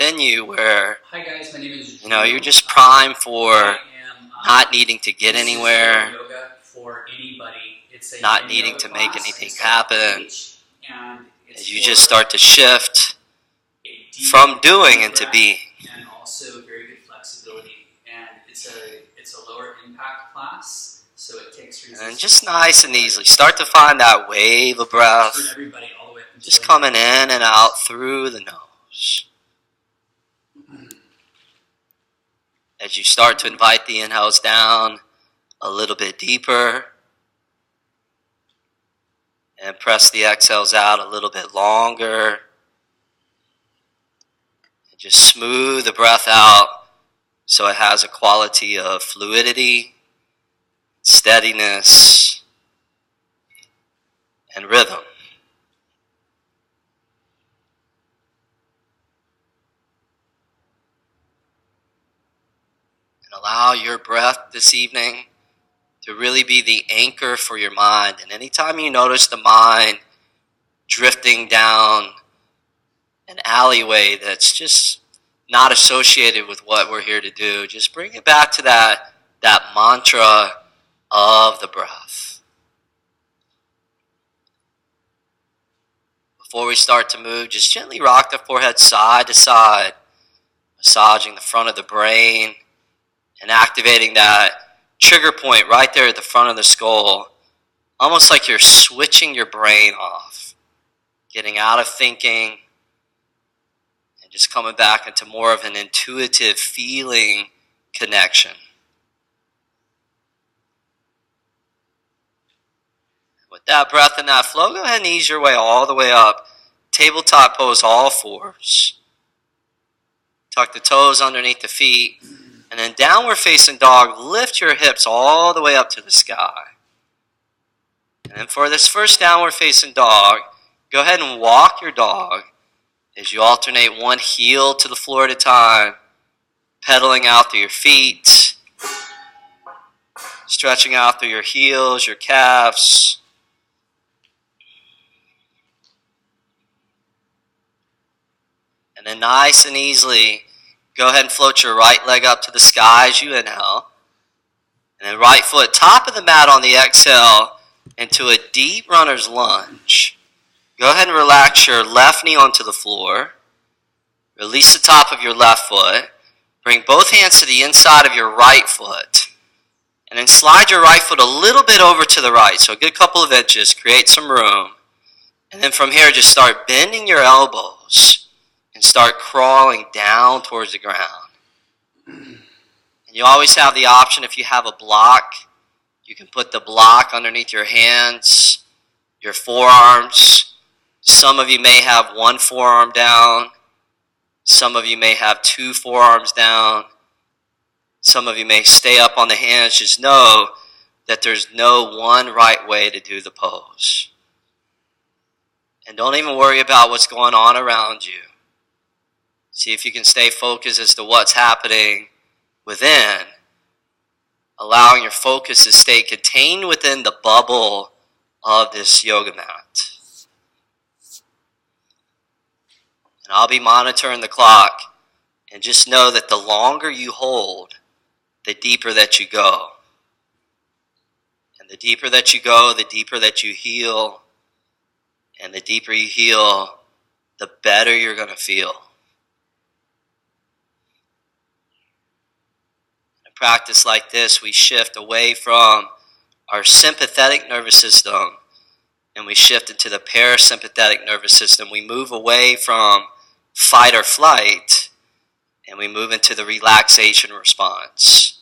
within you where, Hi guys, my name is you're just primed for not needing to get anywhere, Yin Yoga for anybody. It's a not Yin needing Yoga to make class. anything It's happen. and it's As you just start to shift from doing into being. And also very good flexibility. And it's a lower impact class, so it takes resistance. And just nice and easily. Start to find that wave of breath. Everybody all the way up Just coming in and out through the nose. As you start to invite the inhales down a little bit deeper. And press the exhales out a little bit longer. And just smooth the breath out so it has a quality of fluidity, steadiness, and rhythm. And allow your breath this evening to really be the anchor for your mind. And anytime you notice the mind drifting down an alleyway that's just not associated with what we're here to do, just bring it back to that mantra of the breath. Before we start to move, just gently rock the forehead side to side, massaging the front of the brain and activating that trigger point right there at the front of the skull, almost like you're switching your brain off, getting out of thinking and just coming back into more of an intuitive feeling connection. With that breath and that flow, go ahead and ease your way all the way up. Tabletop pose, all fours. Tuck the toes underneath the feet. And then downward facing dog, lift your hips all the way up to the sky. And then for this first downward facing dog, go ahead and walk your dog as you alternate one heel to the floor at a time, pedaling out through your feet, stretching out through your heels, your calves. And then nice and easily, go ahead and float your right leg up to the sky as you inhale. And then right foot top of the mat on the exhale into a deep runner's lunge. Go ahead and relax your left knee onto the floor. Release the top of your left foot. Bring both hands to the inside of your right foot. And then slide your right foot a little bit over to the right. So a good couple of inches. Create some room. And then from here, just start bending your elbows. And start crawling down towards the ground. And you always have the option, if you have a block, you can put the block underneath your hands, your forearms. Some of you may have one forearm down. Some of you may have two forearms down. Some of you may stay up on the hands. Just know that there's no one right way to do the pose. And don't even worry about what's going on around you. See if you can stay focused as to what's happening within, allowing your focus to stay contained within the bubble of this yoga mat. And I'll be monitoring the clock, and just know that the longer you hold, the deeper that you go. And the deeper that you go, the deeper that you heal. And the deeper you heal, the better you're going to feel. Practice like this, we shift away from our sympathetic nervous system and we shift into the parasympathetic nervous system. We move away from fight or flight and we move into the relaxation response.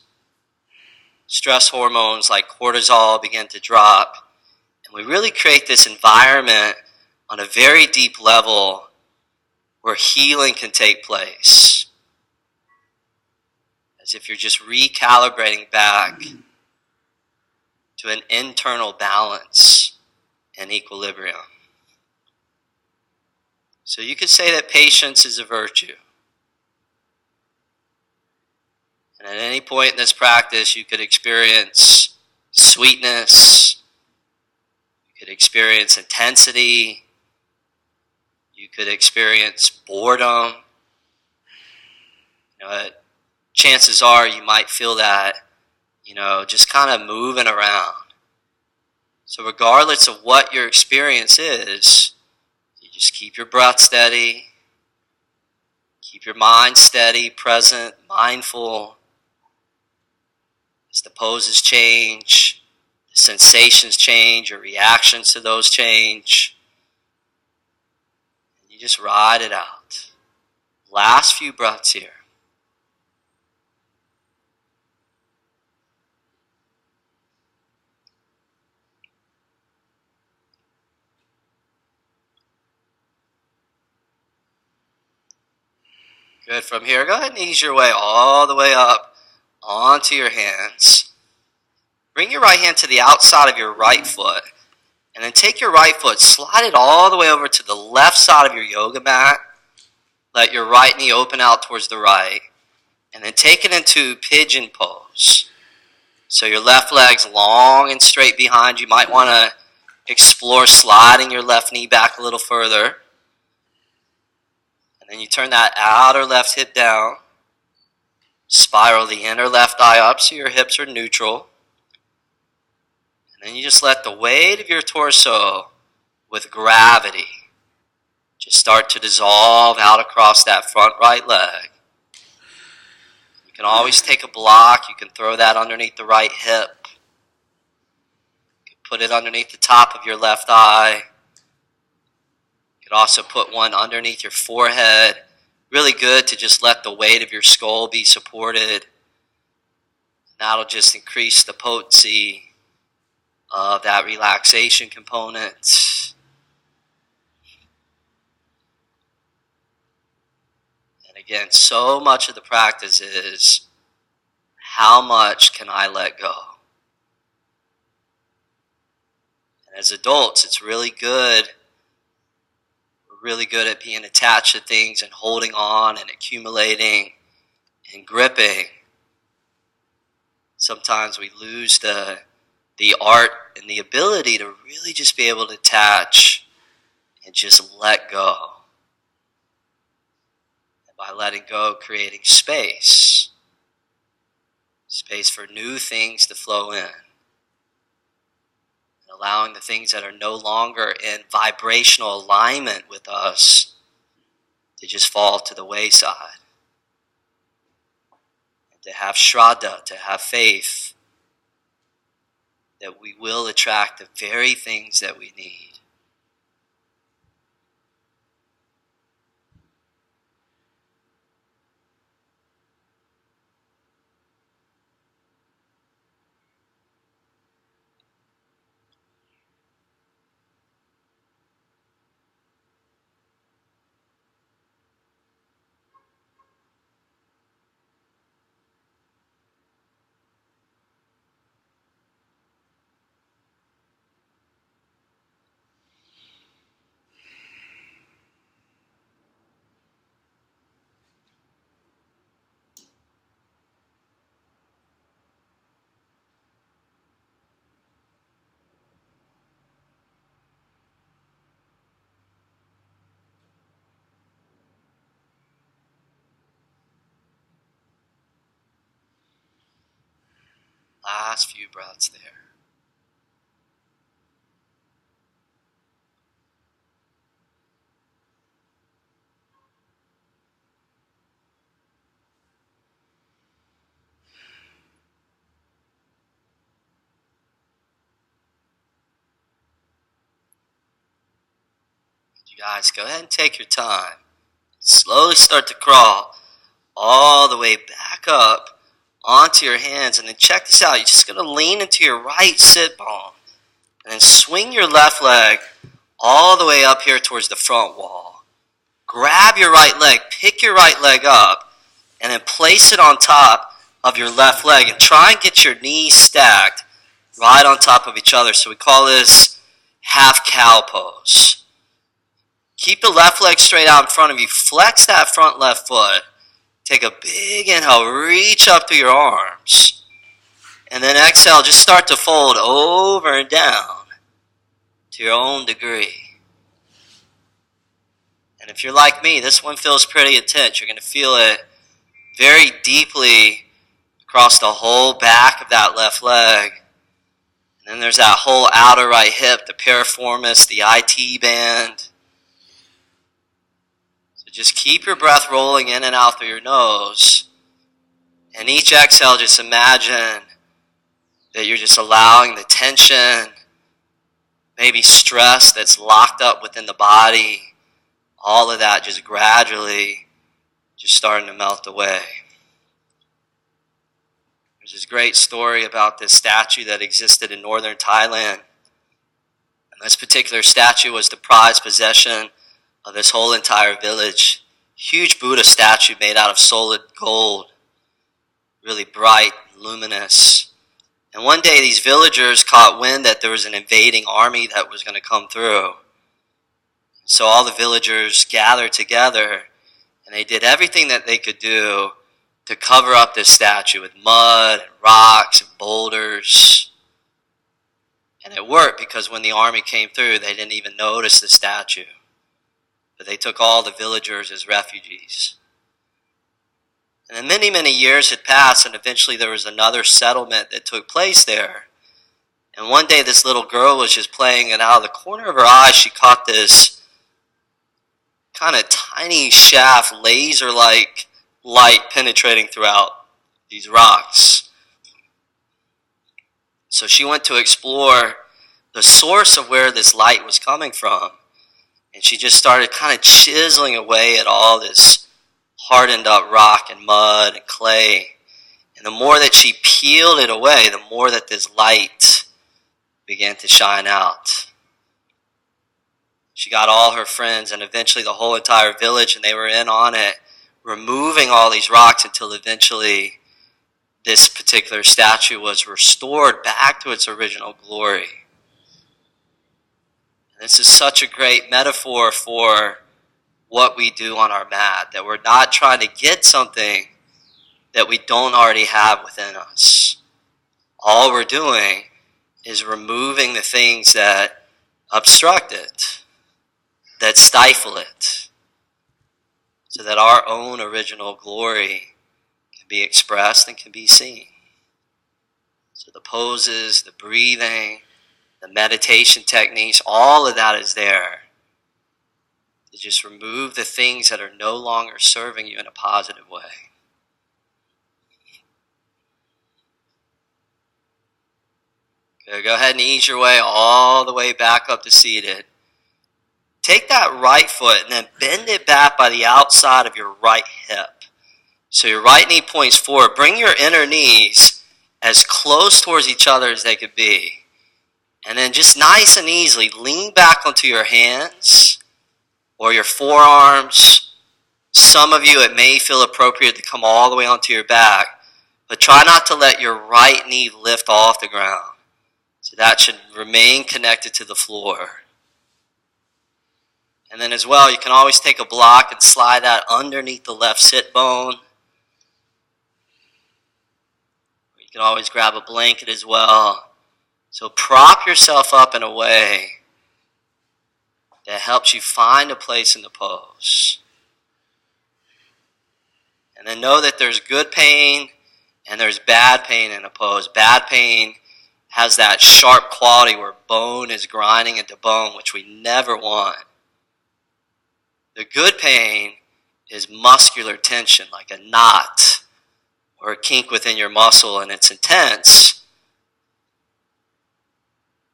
Stress hormones like cortisol begin to drop, and we really create this environment on a very deep level where healing can take place. As if you're just recalibrating back to an internal balance and equilibrium. So you could say that patience is a virtue. And at any point in this practice, you could experience sweetness, you could experience intensity, you could experience boredom, Chances are you might feel that, just kind of moving around. So regardless of what your experience is, you just keep your breath steady, keep your mind steady, present, mindful. As the poses change, the sensations change, your reactions to those change, and you just ride it out. Last few breaths here. Good. From here, go ahead and ease your way all the way up onto your hands. Bring your right hand to the outside of your right foot. And then take your right foot, slide it all the way over to the left side of your yoga mat. Let your right knee open out towards the right. And then take it into pigeon pose. So your left leg's long and straight behind. You might want to explore sliding your left knee back a little further. And then you turn that outer left hip down. Spiral the inner left eye up so your hips are neutral. And then you just let the weight of your torso with gravity just start to dissolve out across that front right leg. You can always take a block. You can throw that underneath the right hip. You can put it underneath the top of your left eye. You can also put one underneath your forehead. Really good to just let the weight of your skull be supported. And that'll just increase the potency of that relaxation component. And again, so much of the practice is how much can I let go? And as adults, it's really good. We're really good at being attached to things and holding on and accumulating and gripping. Sometimes we lose the art and the ability to really just be able to attach and just let go. And by letting go, creating space. Space for new things to flow in. And allowing the things that are no longer in vibrational alignment with us to just fall to the wayside. And to have shraddha, to have faith that we will attract the very things that we need. Last few breaths there. You guys, go ahead and take your time. Slowly start to crawl all the way back up onto your hands. And then check this out. You're just going to lean into your right sit bone. And then swing your left leg all the way up here towards the front wall. Grab your right leg. Pick your right leg up. And then place it on top of your left leg. And try and get your knees stacked right on top of each other. So we call this half cow pose. Keep the left leg straight out in front of you. Flex that front left foot. Take a big inhale. Reach up through your arms. And then exhale. Just start to fold over and down to your own degree. And if you're like me, this one feels pretty intense. You're going to feel it very deeply across the whole back of that left leg. And then there's that whole outer right hip, the piriformis, the IT band. So just keep your breath rolling in and out through your nose. And each exhale, just imagine that you're just allowing the tension, maybe stress that's locked up within the body, all of that just gradually just starting to melt away. There's this great story about this statue that existed in northern Thailand. And this particular statue was the prized possession of this whole entire village. Huge Buddha statue made out of solid gold, really bright, luminous. And one day these villagers caught wind that there was an invading army that was going to come through. So all the villagers gathered together and they did everything that they could do to cover up this statue with mud and rocks and boulders. And it worked because when the army came through, they didn't even notice the statue. But they took all the villagers as refugees. And then many, many years had passed, and eventually there was another settlement that took place there. And one day this little girl was just playing, and out of the corner of her eye, she caught this kind of tiny shaft, laser-like light penetrating throughout these rocks. So she went to explore the source of where this light was coming from. And she just started kind of chiseling away at all this hardened up rock and mud and clay. And the more that she peeled it away, the more that this light began to shine out. She got all her friends and eventually the whole entire village, and they were in on it, removing all these rocks until eventually this particular statue was restored back to its original glory. And this is such a great metaphor for what we do on our mat, that we're not trying to get something that we don't already have within us. All we're doing is removing the things that obstruct it, that stifle it, so that our own original glory can be expressed and can be seen. So the poses, the breathing, the meditation techniques, all of that is there to just remove the things that are no longer serving you in a positive way. Okay, go ahead and ease your way all the way back up to seated. Take that right foot and then bend it back by the outside of your right hip. So your right knee points forward. Bring your inner knees as close towards each other as they could be. And then just nice and easily lean back onto your hands or your forearms. Some of you, it may feel appropriate to come all the way onto your back. But try not to let your right knee lift off the ground. So that should remain connected to the floor. And then as well, you can always take a block and slide that underneath the left sit bone. You can always grab a blanket as well. So prop yourself up in a way that helps you find a place in the pose. And then know that there's good pain and there's bad pain in a pose. Bad pain has that sharp quality where bone is grinding into bone, which we never want. The good pain is muscular tension, like a knot or a kink within your muscle, and it's intense.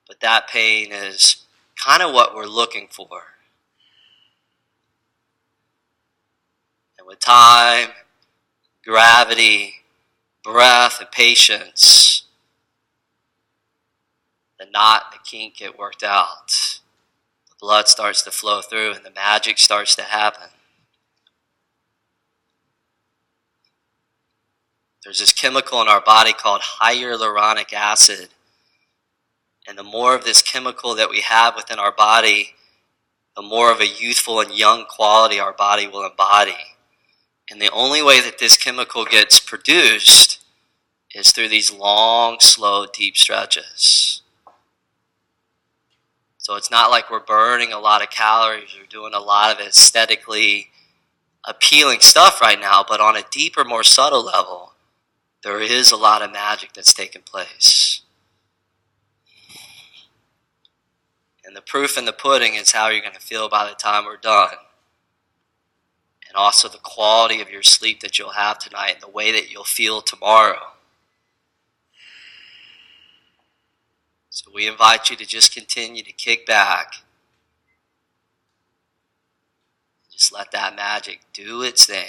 But that pain is kind of what we're looking for. And with time, gravity, breath, and patience, the knot and the kink get worked out. The blood starts to flow through and the magic starts to happen. There's this chemical in our body called hyaluronic acid. And the more of this chemical that we have within our body, the more of a youthful and young quality our body will embody. And the only way that this chemical gets produced is through these long, slow, deep stretches. So it's not like we're burning a lot of calories or doing a lot of aesthetically appealing stuff right now, but on a deeper, more subtle level, there is a lot of magic that's taking place. And the proof in the pudding is how you're going to feel by the time we're done. And also the quality of your sleep that you'll have tonight and the way that you'll feel tomorrow. So we invite you to just continue to kick back. Just let that magic do its thing.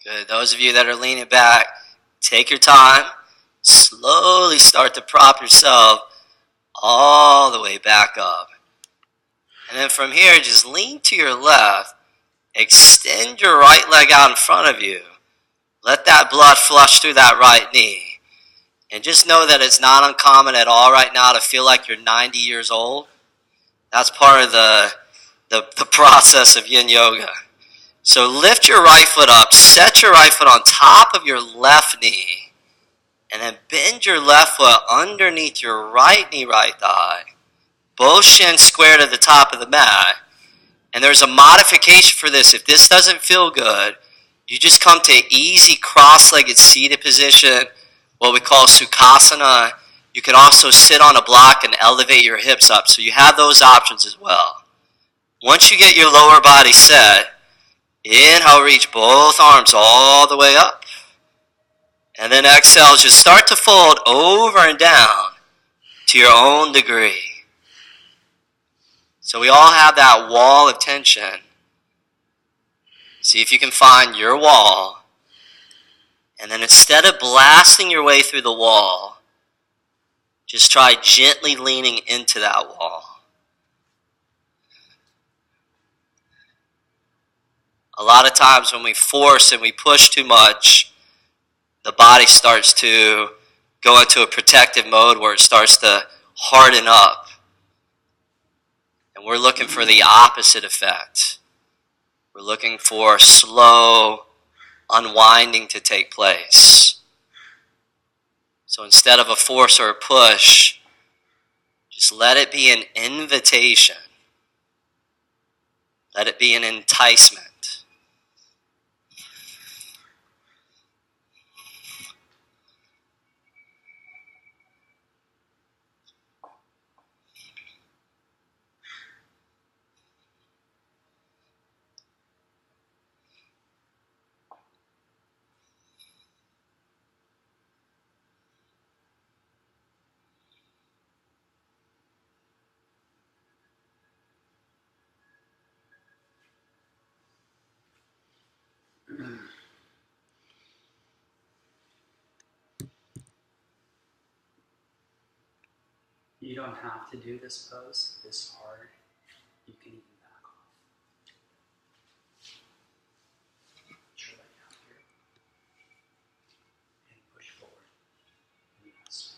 Good. Those of you that are leaning back, take your time. Slowly start to prop yourself all the way back up. And then from here, just lean to your left. Extend your right leg out in front of you. Let that blood flush through that right knee. And just know that it's not uncommon at all right now to feel like you're 90 years old. That's part of the process of Yin Yoga. So lift your right foot up, set your right foot on top of your left knee, and then bend your left foot underneath your right knee, right thigh. Both shins square to the top of the mat. And there's a modification for this. If this doesn't feel good, you just come to easy cross-legged seated position, what we call Sukhasana. You can also sit on a block and elevate your hips up. So you have those options as well. Once you get your lower body set, inhale, reach both arms all the way up. And then exhale, just start to fold over and down to your own degree. So we all have that wall of tension. See if you can find your wall. And then instead of blasting your way through the wall, just try gently leaning into that wall. A lot of times when we force and we push too much, the body starts to go into a protective mode where it starts to harden up. And we're looking for the opposite effect. We're looking for slow unwinding to take place. So instead of a force or a push, just let it be an invitation. Let it be an enticement. You don't have to do this pose this hard. You can even back off. Put your leg out here and push forward. Yes.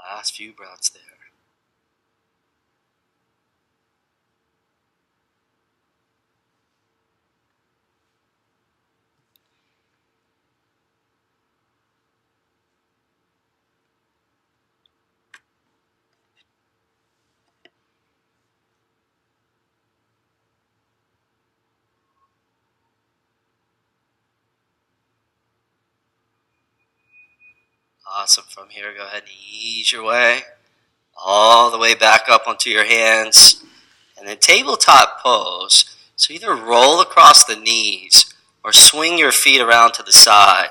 Last few breaths there. Awesome. From here, go ahead and ease your way all the way back up onto your hands. And then tabletop pose. So either roll across the knees or swing your feet around to the side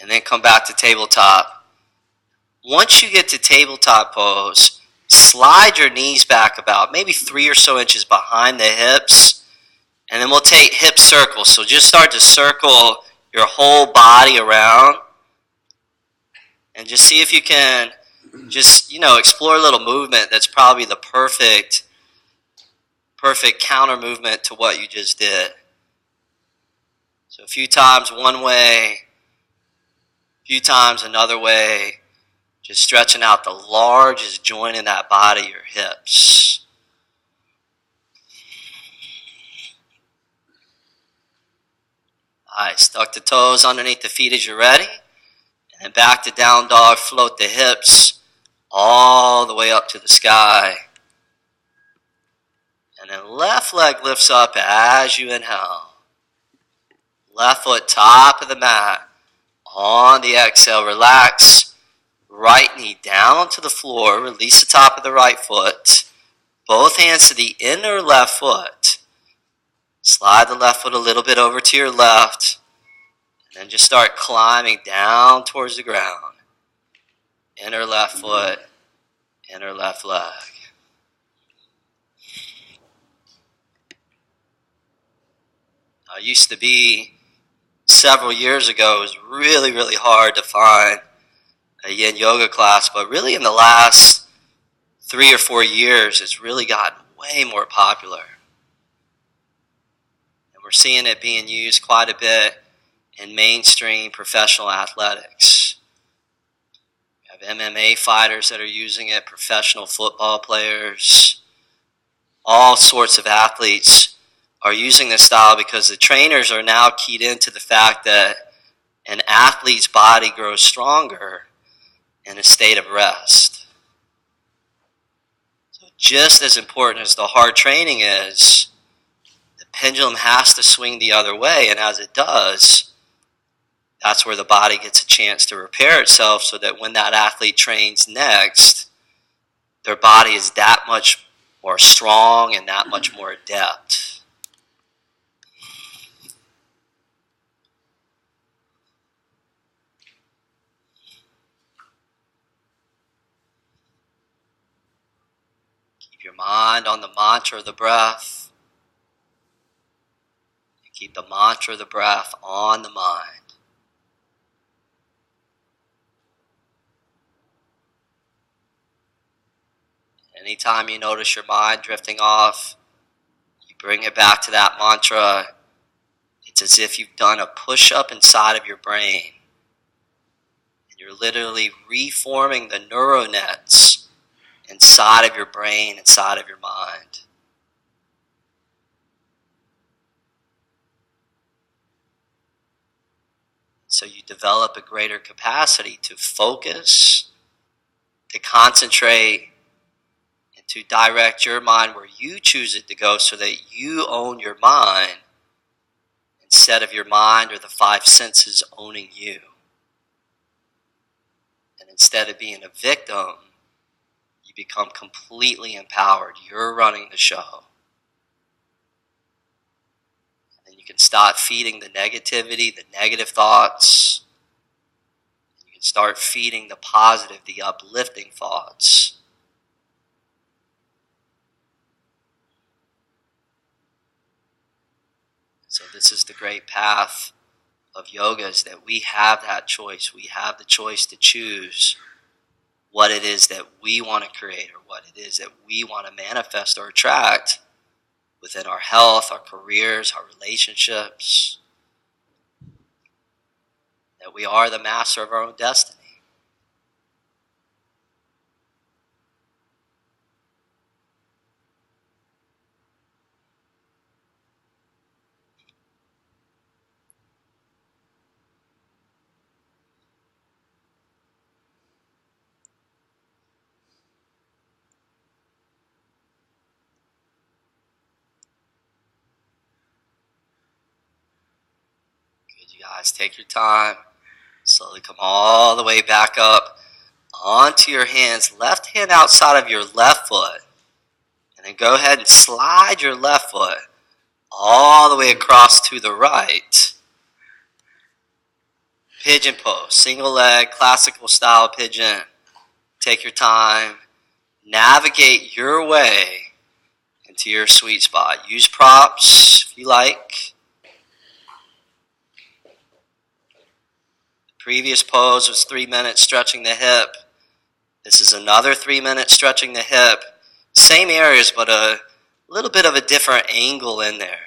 and then come back to tabletop. Once you get to tabletop pose, slide your knees back about maybe 3 or so inches behind the hips. And then we'll take hip circles. So just start to circle your whole body around. And just see if you can just, explore a little movement that's probably the perfect counter movement to what you just did. So a few times one way, a few times another way, just stretching out the largest joint in that body, your hips. All right, tuck the toes underneath the feet as you're ready. And back to down dog, float the hips all the way up to the sky. And then left leg lifts up as you inhale. Left foot top of the mat. On the exhale, relax. Right knee down to the floor. Release the top of the right foot. Both hands to the inner left foot. Slide the left foot a little bit over to your left. And then just start climbing down towards the ground. Inner left foot, inner left leg. Now, it used to be several years ago, it was really, really hard to find a Yin Yoga class, but really in the last 3 or 4 years, it's really gotten way more popular. And we're seeing it being used quite a bit in mainstream professional athletics. We have MMA fighters that are using it, professional football players, all sorts of athletes are using this style because the trainers are now keyed into the fact that an athlete's body grows stronger in a state of rest. So just as important as the hard training is, the pendulum has to swing the other way, and as it does, that's where the body gets a chance to repair itself so that when that athlete trains next, their body is that much more strong and that much more adept. Keep your mind on the mantra of the breath. Keep the mantra of the breath on the mind. Anytime you notice your mind drifting off, you bring it back to that mantra. It's as if you've done a push-up inside of your brain. And you're literally reforming the neural nets inside of your brain, inside of your mind. So you develop a greater capacity to focus, to concentrate, and to direct your mind where you choose it to go so that you own your mind instead of your mind or the 5 senses owning you. And instead of being a victim, you become completely empowered. You're running the show. You can stop feeding the negativity, the negative thoughts. You can start feeding the positive, the uplifting thoughts. So this is the great path of yoga, is that we have that choice. We have the choice to choose what it is that we want to create or what it is that we want to manifest or attract within our health, our careers, our relationships. That we are the master of our own destiny. Good, you guys, take your time. Slowly come all the way back up onto your hands. Left hand outside of your left foot. And then go ahead and slide your left foot all the way across to the right. Pigeon pose, single leg, classical style pigeon. Take your time. Navigate your way into your sweet spot. Use props if you like. The previous pose was 3 minutes stretching the hip. This is another 3 minutes stretching the hip. Same areas, but a little bit of a different angle in there.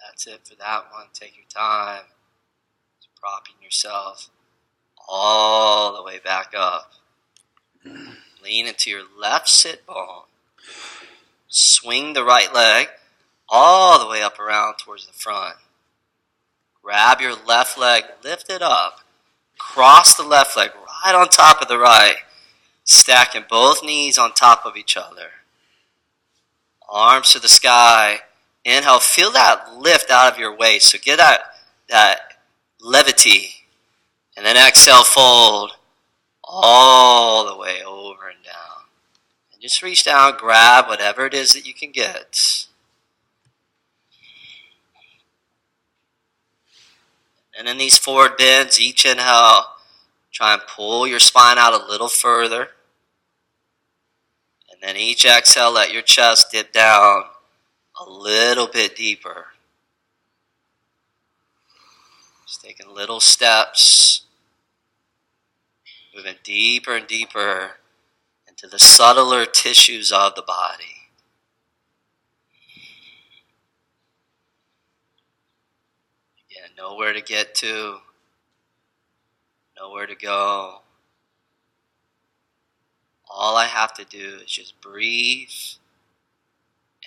That's it for that one. Take your time. Just propping yourself all the way back up. Lean into your left sit bone. Swing the right leg all the way up around towards the front. Grab your left leg, lift it up. Cross the left leg right on top of the right. Stacking both knees on top of each other. Arms to the sky. Inhale, feel that lift out of your waist. So get that levity. And then exhale, fold all the way over and down. And just reach down, grab whatever it is that you can get. And in these forward bends, each inhale, try and pull your spine out a little further. And then each exhale, let your chest dip down a little bit deeper. Just taking little steps, moving deeper and deeper into the subtler tissues of the body. Again, nowhere to get to, nowhere to go. All I have to do is just breathe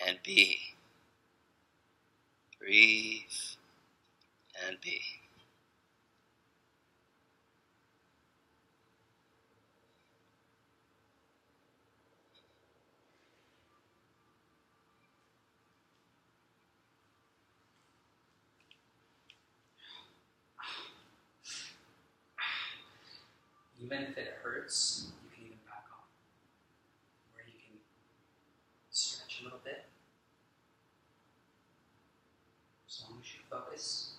and be. Breathe and be. Even if it hurts, you can even back off. Or you can stretch a little bit. As long as you focus.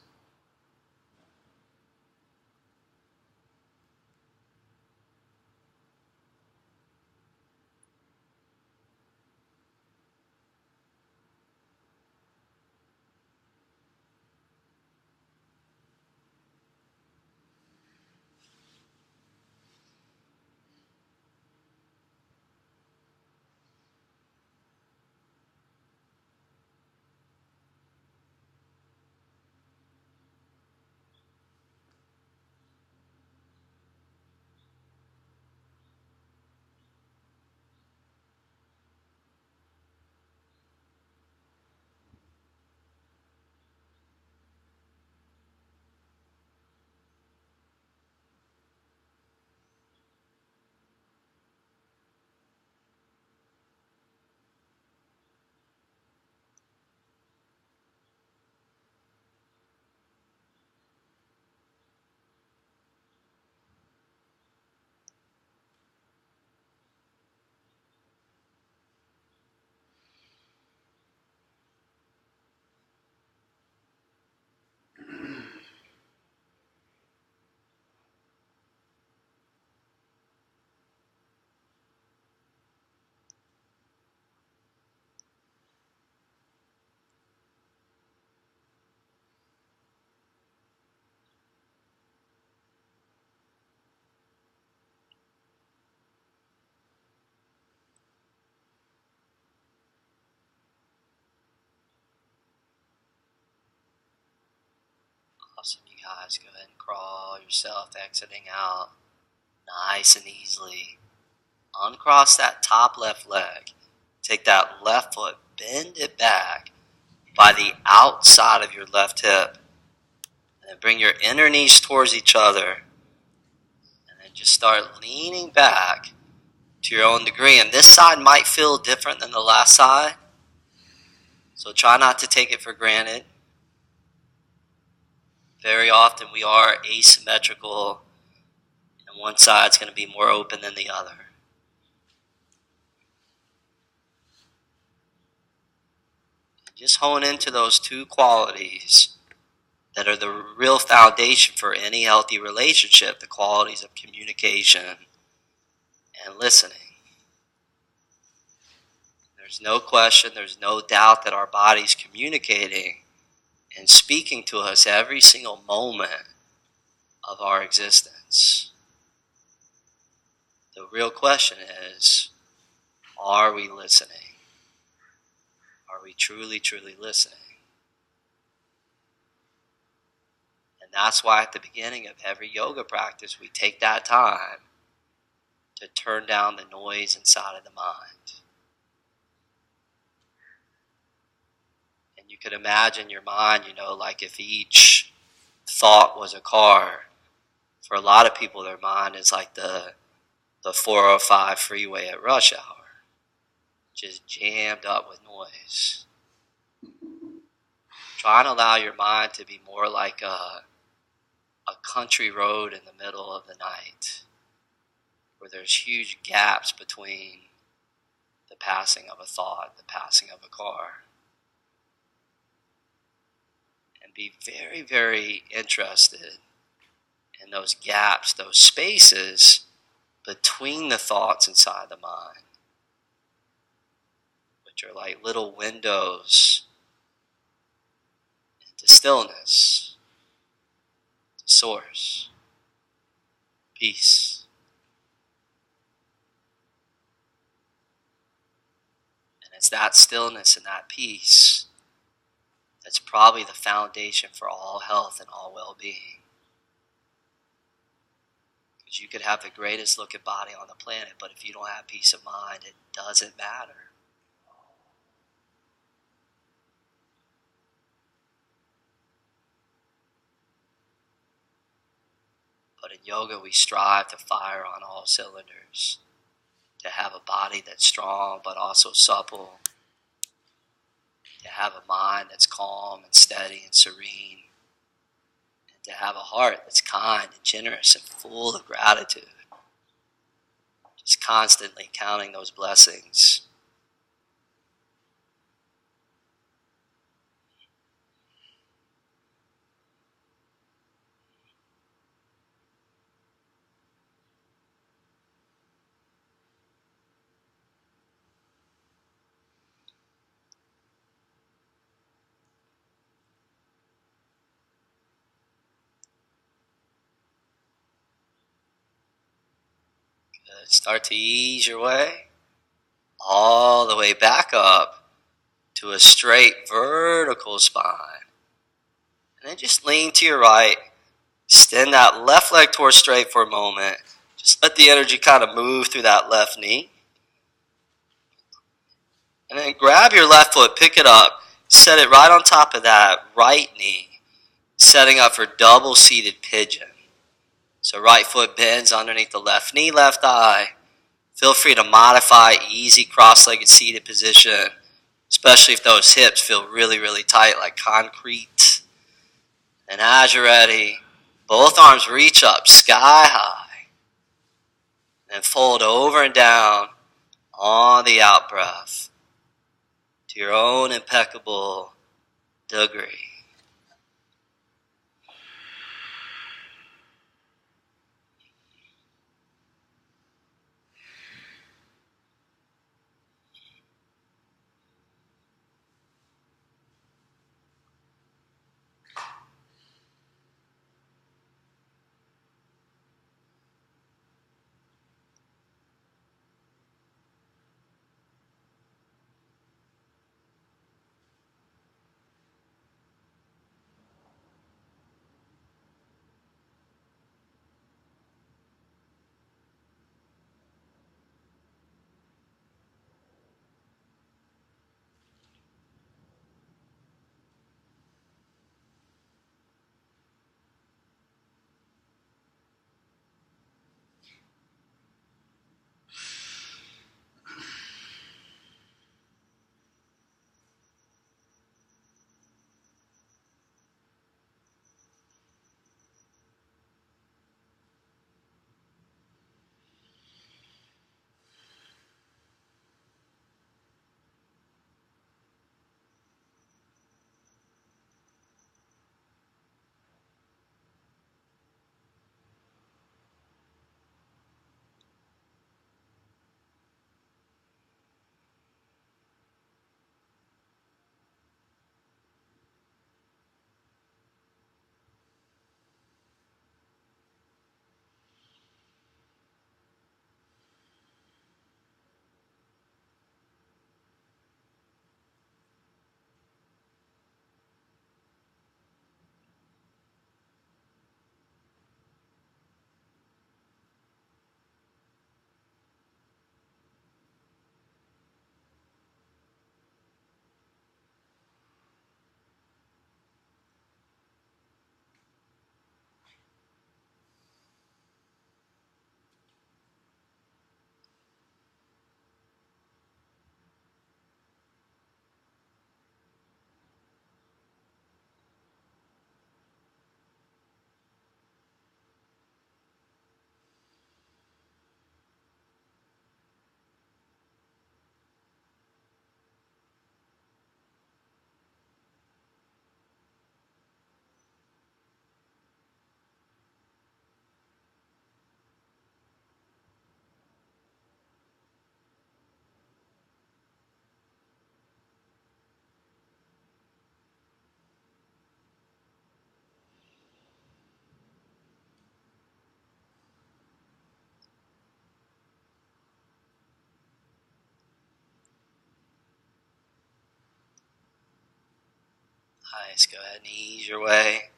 Awesome, you guys. Go ahead and crawl yourself, exiting out nice and easily. Uncross that top left leg. Take that left foot, bend it back by the outside of your left hip. And then bring your inner knees towards each other. And then just start leaning back to your own degree. And this side might feel different than the last side. So try not to take it for granted. Very often we are asymmetrical, and one side's going to be more open than the other. Just hone into those two qualities that are the real foundation for any healthy relationship, the qualities of communication and listening. There's no question, there's no doubt that our body's communicating and speaking to us every single moment of our existence. The real question is, are we listening? Are we truly, truly listening? And that's why at the beginning of every yoga practice, we take that time to turn down the noise inside of the mind. And you could imagine your mind, like if each thought was a car. For a lot of people, their mind is like the 405 freeway at rush hour, just jammed up with noise. Try and allow your mind to be more like a country road in the middle of the night, where there's huge gaps between the passing of a thought, the passing of a car. And be very, very interested in those gaps, those spaces between the thoughts inside the mind, which are like little windows into stillness, to source, peace. And it's that stillness and that peace that's probably the foundation for all health and all well-being. Because you could have the greatest looking body on the planet, but if you don't have peace of mind, it doesn't matter. yoga, we strive to fire on all cylinders, to have a body that's strong but also supple, to have a mind that's calm and steady and serene, and to have a heart that's kind and generous and full of gratitude. Just constantly counting those blessings. Good. Start to ease your way all the way back up to a straight vertical spine. And then just lean to your right. Extend that left leg towards straight for a moment. Just let the energy kind of move through that left knee. And then grab your left foot, pick it up, set it right on top of that right knee, setting up for double seated pigeon. So right foot bends underneath the left knee, left thigh. Feel free to modify easy cross-legged seated position, especially if those hips feel really, really tight like concrete. And as you're ready, both arms reach up sky high and fold over and down on the out breath to your own impeccable degree. Nice. Go ahead and ease your way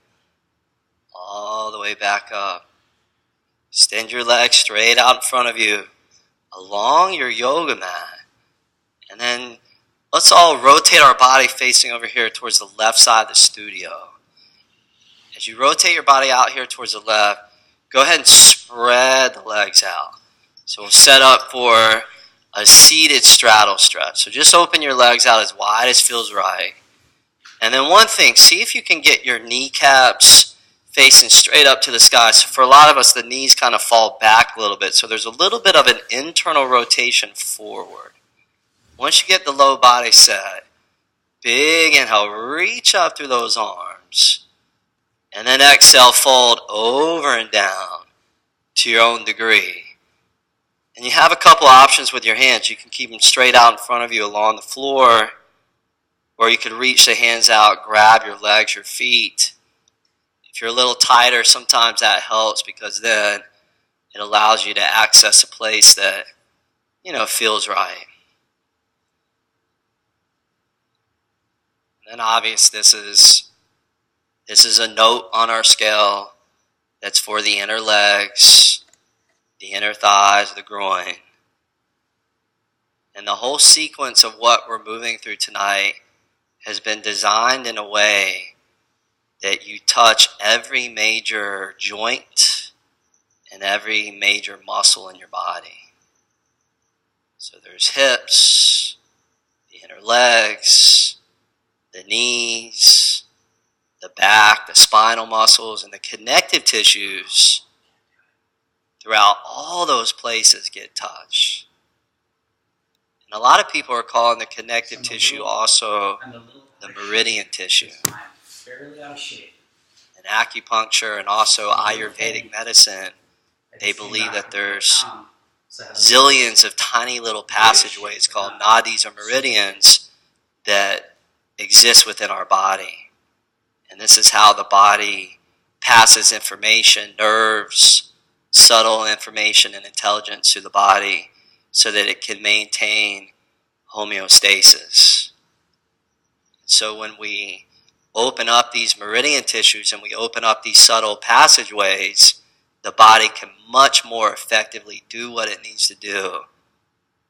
all the way back up. Extend your legs straight out in front of you along your yoga mat. And then let's all rotate our body facing over here towards the left side of the studio. As you rotate your body out here towards the left, go ahead and spread the legs out. So we'll set up for a seated straddle stretch. So just open your legs out as wide as feels right. And then one thing, see if you can get your kneecaps facing straight up to the sky. So for a lot of us, the knees kind of fall back a little bit. So there's a little bit of an internal rotation forward. Once you get the low body set, big inhale, reach up through those arms. And then exhale, fold over and down to your own degree. And you have a couple options with your hands. You can keep them straight out in front of you along the floor, or you could reach the hands out, grab your legs, your feet. If you're a little tighter, sometimes that helps because then it allows you to access a place that, feels right. And then obvious, this is a note on our scale that's for the inner legs, the inner thighs, the groin. And the whole sequence of what we're moving through tonight has been designed in a way that you touch every major joint and every major muscle in your body. So there's hips, the inner legs, the knees, the back, the spinal muscles, and the connective tissues throughout all those places get touched. And a lot of people are calling the connective tissue also the meridian tissue. Fairly out of shape. In acupuncture and also Ayurvedic medicine, they believe that there's zillions of tiny little passageways called nadis or meridians that exist within our body. And this is how the body passes information, nerves, subtle information and intelligence to the body so that it can maintain homeostasis. So when we open up these meridian tissues and we open up these subtle passageways, the body can much more effectively do what it needs to do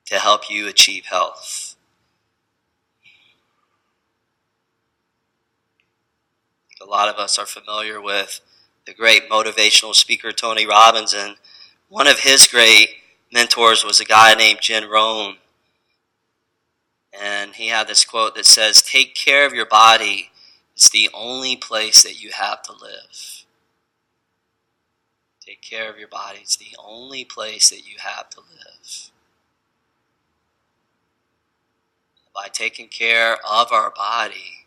to help you achieve health. A lot of us are familiar with the great motivational speaker Tony Robbins, and one of his great mentors was a guy named Jim Rohn. And he had this quote that says, "Take care of your body. It's the only place that you have to live." Take care of your body. It's the only place that you have to live. By taking care of our body,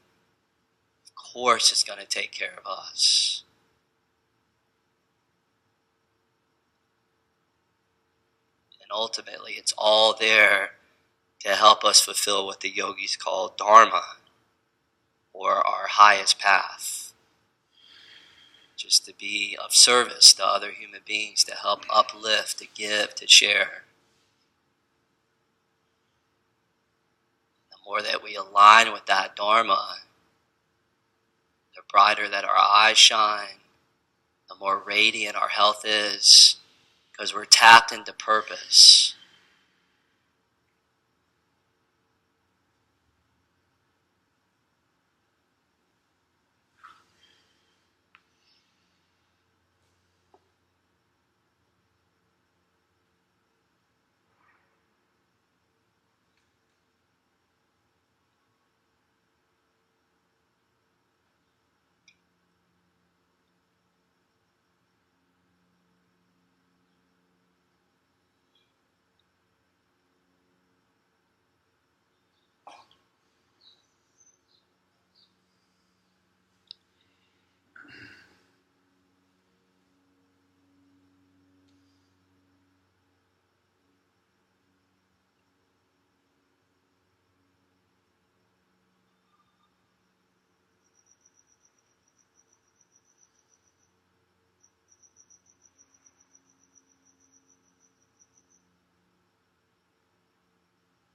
of course it's going to take care of us. And ultimately, it's all there to help us fulfill what the yogis call dharma, or our highest path. Just to be of service to other human beings, to help uplift, to give, to share. The more that we align with that dharma, the brighter that our eyes shine, the more radiant our health is, because we're tapped into purpose.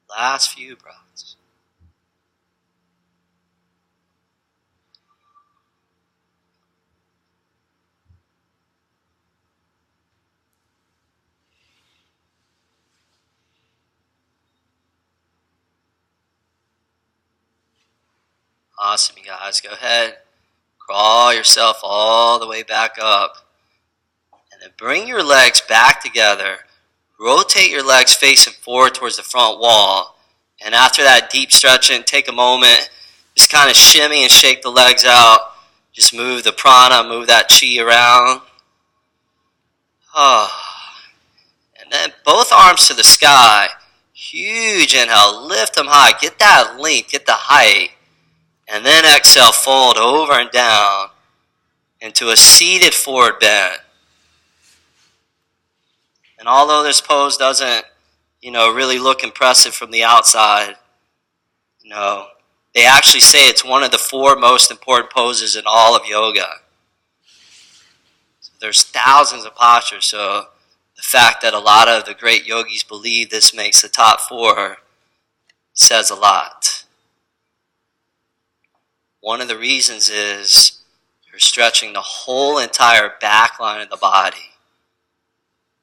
Last few breaths. Awesome, you guys. Go ahead. Crawl yourself all the way back up. And then bring your legs back together. Rotate your legs facing forward towards the front wall. And after that deep stretching, take a moment, just kind of shimmy and shake the legs out. Just move the prana, move that chi around. Oh. And then both arms to the sky. Huge inhale, lift them high. Get that length, get the height. And then exhale, fold over and down into a seated forward bend. And although this pose doesn't, really look impressive from the outside, they actually say it's one of the 4 most important poses in all of yoga. So there's thousands of postures, so the fact that a lot of the great yogis believe this makes the top 4 says a lot. One of the reasons is you're stretching the whole entire back line of the body.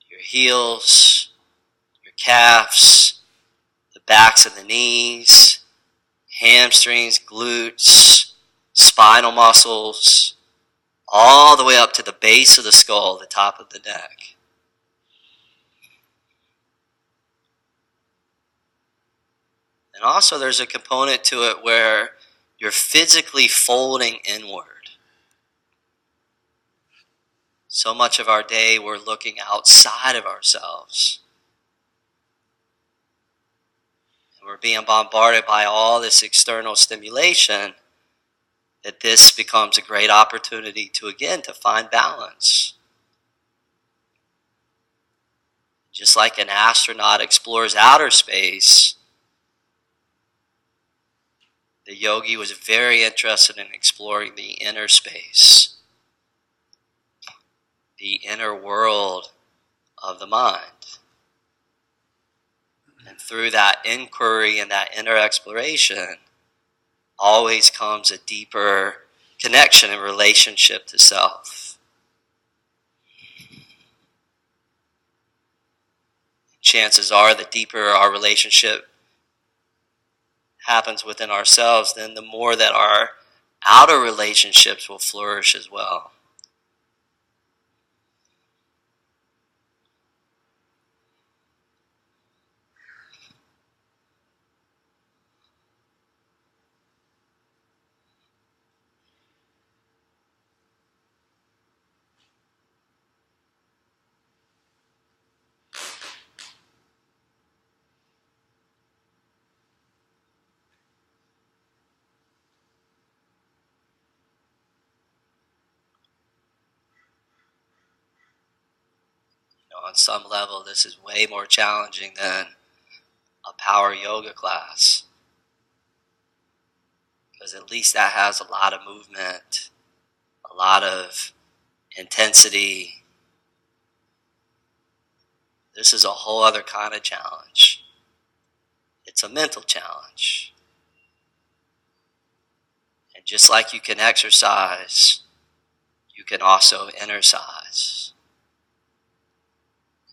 Your heels, your calves, the backs of the knees, hamstrings, glutes, spinal muscles, all the way up to the base of the skull, the top of the neck. And also there's a component to it where you're physically folding inward. So much of our day we're looking outside of ourselves. And we're being bombarded by all this external stimulation, that this becomes a great opportunity to find balance. Just like an astronaut explores outer space, the yogi was very interested in exploring the inner space, the inner world of the mind. And through that inquiry and that inner exploration, always comes a deeper connection and relationship to self. Chances are, the deeper our relationship happens within ourselves, then the more that our outer relationships will flourish as well. On some level, this is way more challenging than a power yoga class, because at least that has a lot of movement, a lot of intensity. This is a whole other kind of challenge. It's a mental challenge. And just like you can exercise, you can also exercise.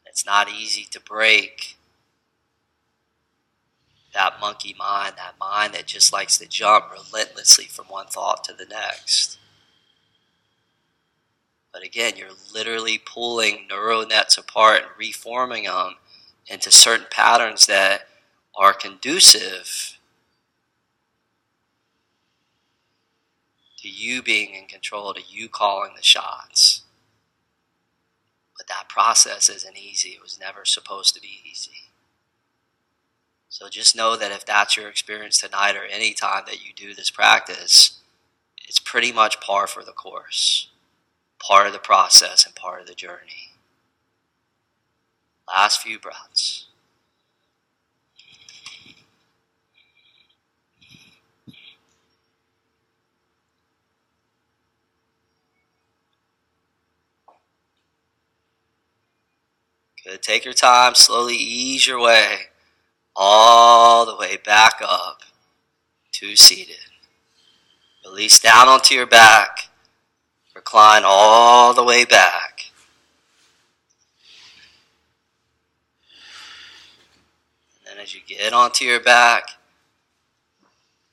It's not easy to break that monkey mind, that mind that just likes to jump relentlessly from one thought to the next. But again, you're literally pulling neural nets apart and reforming them into certain patterns that are conducive to you being in control, to you calling the shots. But that process isn't easy. It was never supposed to be easy. So just know that if that's your experience tonight or any time that you do this practice, it's pretty much par for the course, part of the process and part of the journey. Last few breaths. Good. Take your time, slowly ease your way all the way back up to seated. Release down onto your back. Recline all the way back. And then as you get onto your back,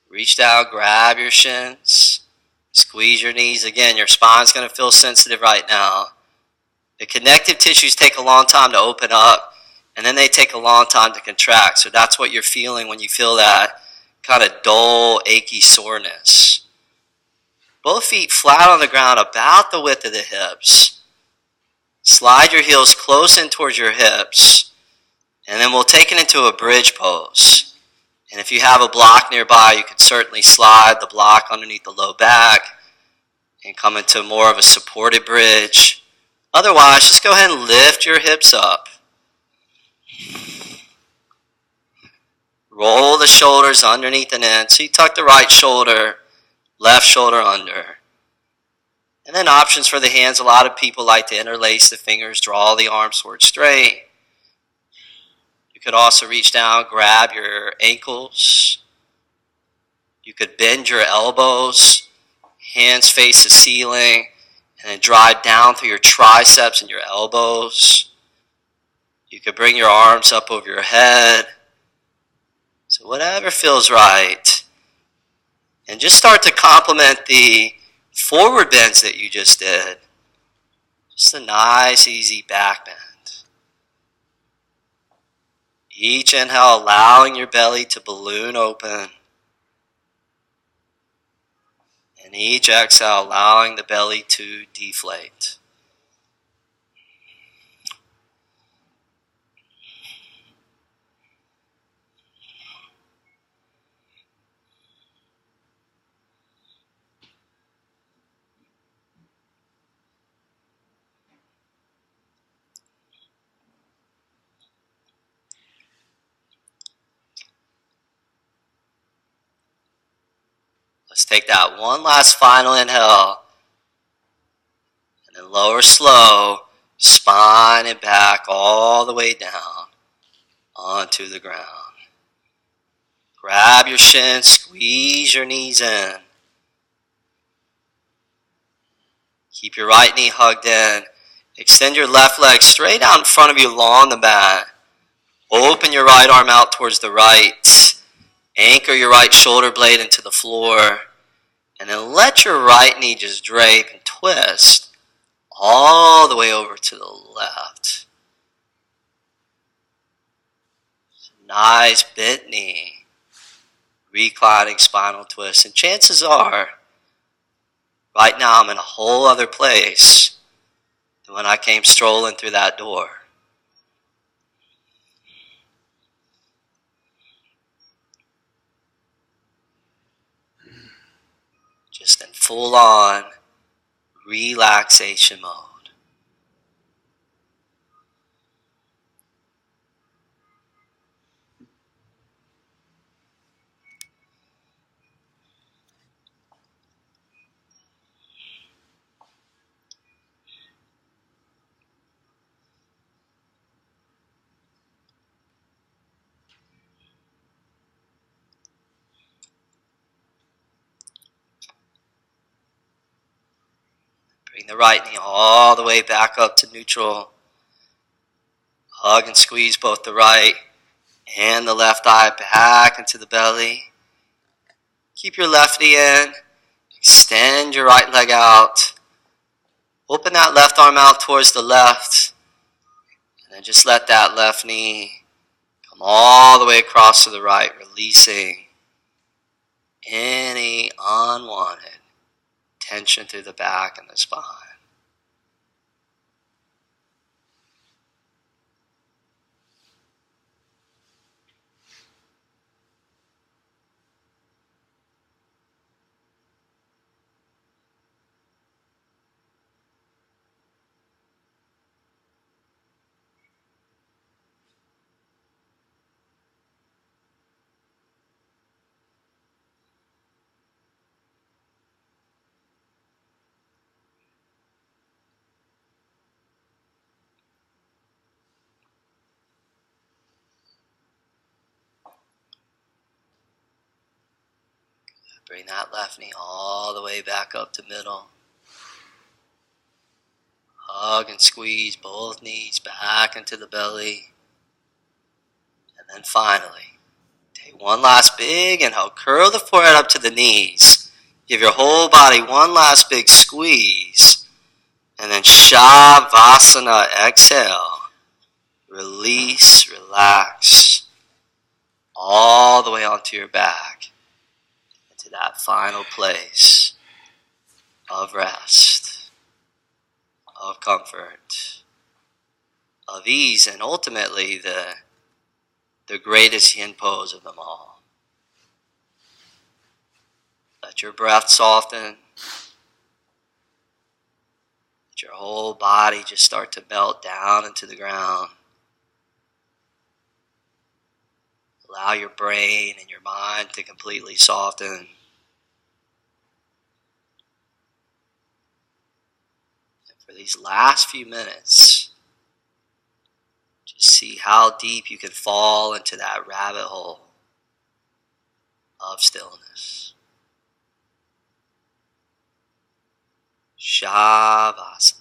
reach down, grab your shins, squeeze your knees. Again, your spine's going to feel sensitive right now. The connective tissues take a long time to open up, and then they take a long time to contract. So that's what you're feeling when you feel that kind of dull, achy soreness. Both feet flat on the ground, about the width of the hips. Slide your heels close in towards your hips, and then we'll take it into a bridge pose. And if you have a block nearby, you can certainly slide the block underneath the low back and come into more of a supported bridge. Otherwise, just go ahead and lift your hips up. Roll the shoulders underneath and in. So you tuck the right shoulder, left shoulder under. And then options for the hands. A lot of people like to interlace the fingers, draw the arms towards straight. You could also reach down, grab your ankles. You could bend your elbows, hands face the ceiling, and then drive down through your triceps and your elbows. You could bring your arms up over your head. So whatever feels right. And just start to complement the forward bends that you just did. Just a nice, easy back bend. Each inhale, allowing your belly to balloon open. And each exhale, allowing the belly to deflate. Let's take that one last final inhale. And then lower slow, spine and back all the way down onto the ground. Grab your shins, squeeze your knees in. Keep your right knee hugged in. Extend your left leg straight out in front of you along the mat. Open your right arm out towards the right. Anchor your right shoulder blade into the floor. And then let your right knee just drape and twist all the way over to the left. Nice bent knee. Reclining spinal twist. And chances are, right now I'm in a whole other place than when I came strolling through that door. Just in full on relaxation mode. Bring the right knee all the way back up to neutral. Hug and squeeze both the right and the left eye back into the belly. Keep your left knee in. Extend your right leg out. Open that left arm out towards the left. And then just let that left knee come all the way across to the right, releasing any unwanted tension through the back and the spine. Bring that left knee all the way back up to middle. Hug and squeeze both knees back into the belly. And then finally, take one last big inhale. Curl the forehead up to the knees. Give your whole body one last big squeeze. And then Shavasana, exhale. Release, relax, all the way onto your back, into that final place of rest, of comfort, of ease, and ultimately the greatest yin pose of them all. Let your breath soften. Let your whole body just start to melt down into the ground. Allow your brain and your mind to completely soften. And for these last few minutes, just see how deep you can fall into that rabbit hole of stillness. Shavasana.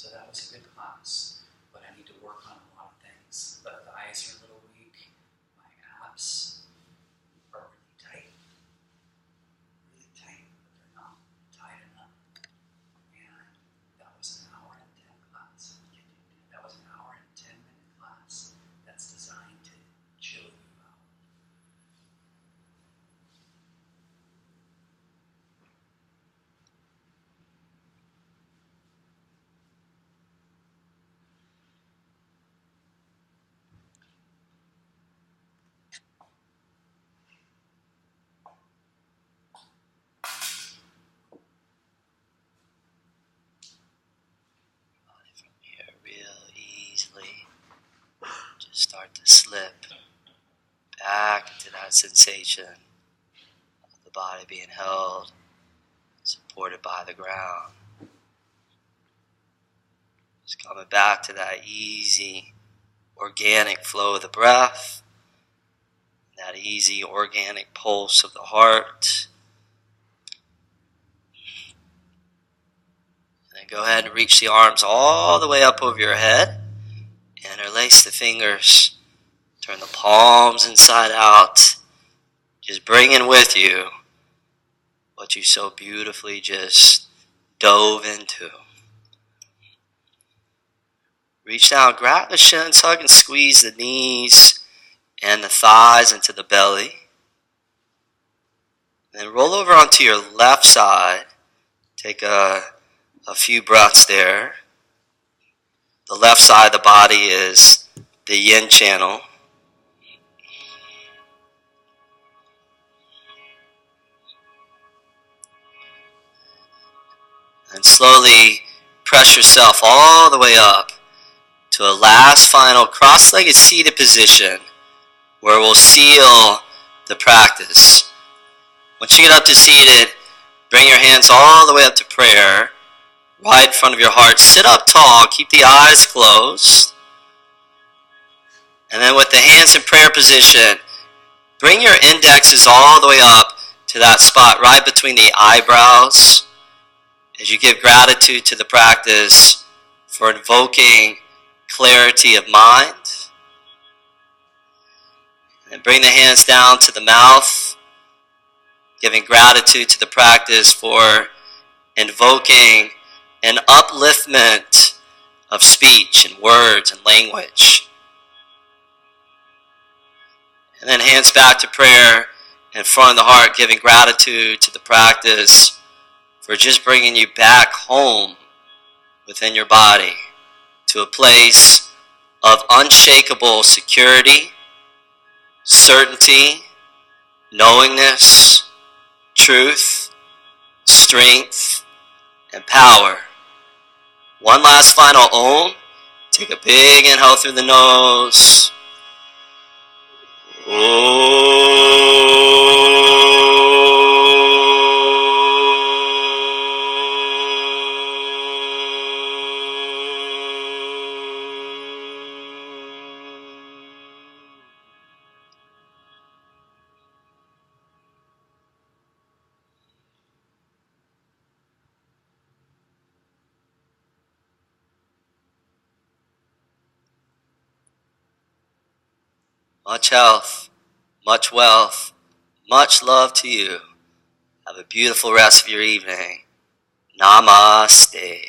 So that was a good class, but I need to work on a lot of things. The thighs are a little weak, my abs are really tight, but they're not tight enough. And that was an hour and 10 class. That was an hour and 10-minute class that's designed to chill you out. From here, real easily, just start to slip back into that sensation of the body being held, supported by the ground. Just coming back to that easy, organic flow of the breath, that easy, organic pulse of the heart. And then go ahead and reach the arms all the way up over your head. Interlace the fingers. Turn the palms inside out. Just bringing with you what you so beautifully just dove into. Reach down, grab the shins, hug and squeeze the knees and the thighs into the belly. And then roll over onto your left side. Take a few breaths there. The left side of the body is the yin channel. And slowly press yourself all the way up to a last final cross-legged seated position where we'll seal the practice. Once you get up to seated, bring your hands all the way up to prayer, right in front of your heart. Sit up tall, keep the eyes closed. And then with the hands in prayer position, bring your indexes all the way up to that spot right between the eyebrows as you give gratitude to the practice for invoking clarity of mind. And bring the hands down to the mouth, giving gratitude to the practice for invoking an upliftment of speech and words and language. And then hands back to prayer in front of the heart, giving gratitude to the practice for just bringing you back home within your body to a place of unshakable security, certainty, knowingness, truth, strength, and power. One last final Om. Take a big inhale through the nose. Much health, much wealth, much love to you. Have a beautiful rest of your evening. Namaste.